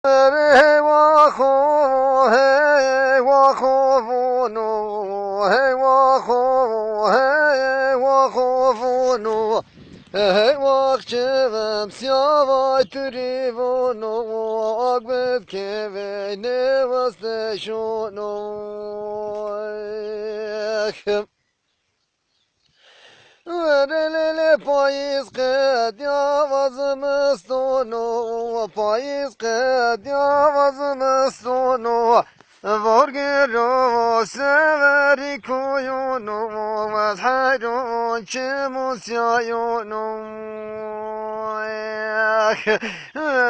Hey, wacho, hey, wacho, no, hey, wacho, hey, wacho, no, hey, wachevem, siavai trivono, agbev keve, nevas de shono. Verelele payız qed yavazımıstonu, payız qed yavazımıstonu, Vorgero severi koyunu, vezherun çimusyayunu.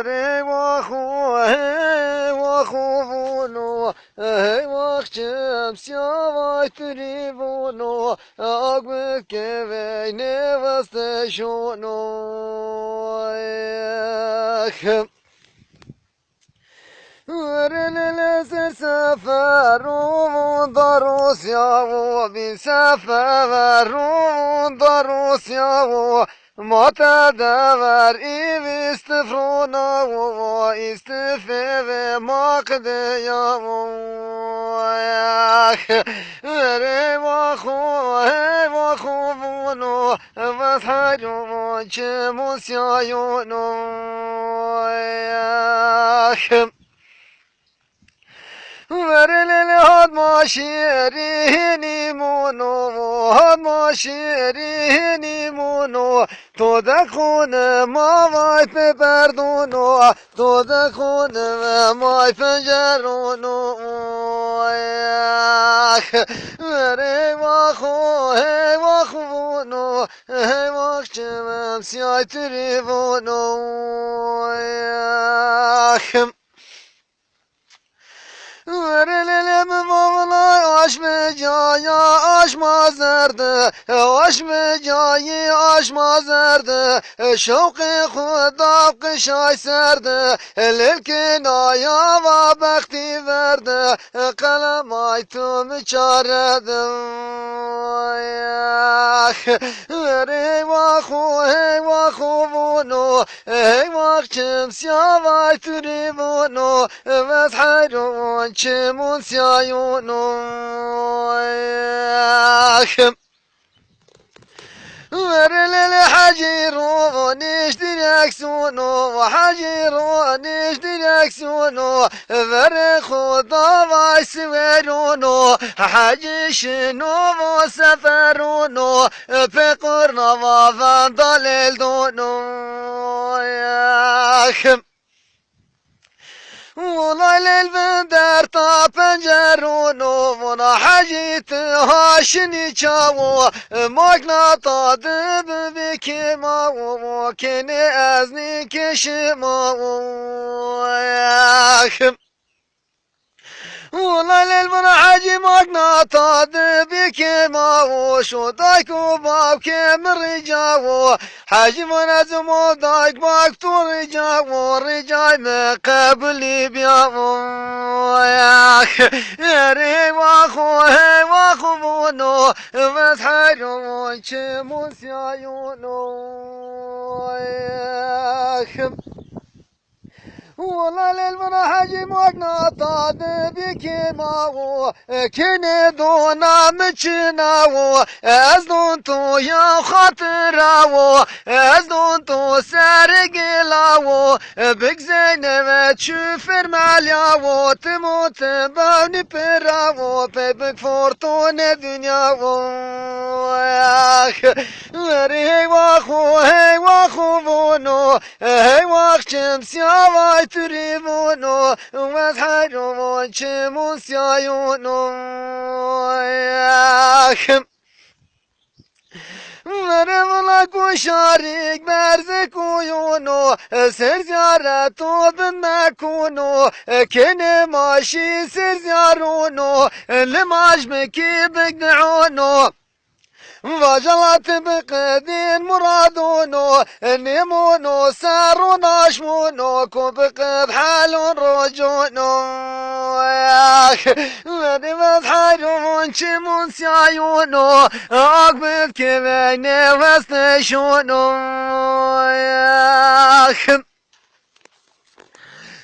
Hey vahu, hey vahu vunu, hey vahçem siyavay trivunu, Agmet kevey nevaste şunu. Verelele ser seferun darus yavu, bin seferun darus yavu, Mata dever istifrona ve istife makde yavu. Hey vahu bunu vezherun çemusyayunu. Verelele hadma şirini munu, hadma şirini munu, to da khune mavay pe perdunu, to da khune mavay pencerunu. Hey vahu bunu, hey vahçemem siyay trivunu. Verelele mi mavlay aşmecaya aşmazerdi, aşmecayı aşmazerdi, şevki xuda kışay serdi, lilkin aya ve bekti verdi, kalem aytım çaredim. Hey vahu bunu, hey vahçem siyavay tribunu, vezherun çemusyayunu. Verelele hacirun iştireksunu, hacirun iştireksunu, vere xuda vay siverunu, hacişinu ve seferunu, pekurna ve vandal eldunu. Vona lelven der ta pencerunu, vona hacit haşini çavu, magna tadı bebeki mavu, keni ezni keşi mavu. Vona lelven haci magna tadı beki mavu, şu dayku bav kemri cavu, Hacı manazım o dayk bak tu ricavu, ricay me kabli biyavu. Hey vahu bunu, vezherun çemusyayunu. Valla lelvana hacı magna tadı bikimavu, kene dona mıçınavu, ez don tu ya hatıravu, ez don tu sergilavu, bigzeyne ve çüfer melyavu, timut bavni peravu, pebik fortune dünyavu. Hey vahu bunu, hey vahçem siyavay tribunu, vezherun çemusyayunu. Verevla kuşarik berze kuyunu, ser ziyaretu binme kunu, kene maşi ser ziyarunu, limaj meki bigd'unu. وجلت بقدين مرادونو نيمونو سارو ناشمونو كوبقد حال رجونو ودي مذحرون شمون سيايونو أقبل كبين وستشونو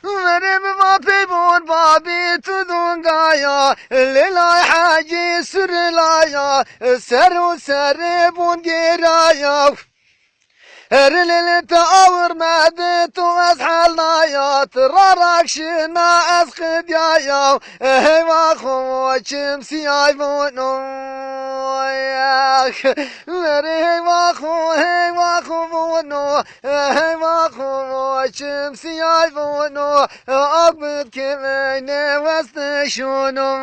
مريم ما بيبون بابي تدونغايا ليلا حاجي سر لايا سر بون جيرايا هرلل تأور مادت وأسحلنا يا ترارك شنا أسخد يا هي واخو شمسي عيبونو هي واخو بونو هي واخو شمسي عيبونو أقبض كمين وستشونو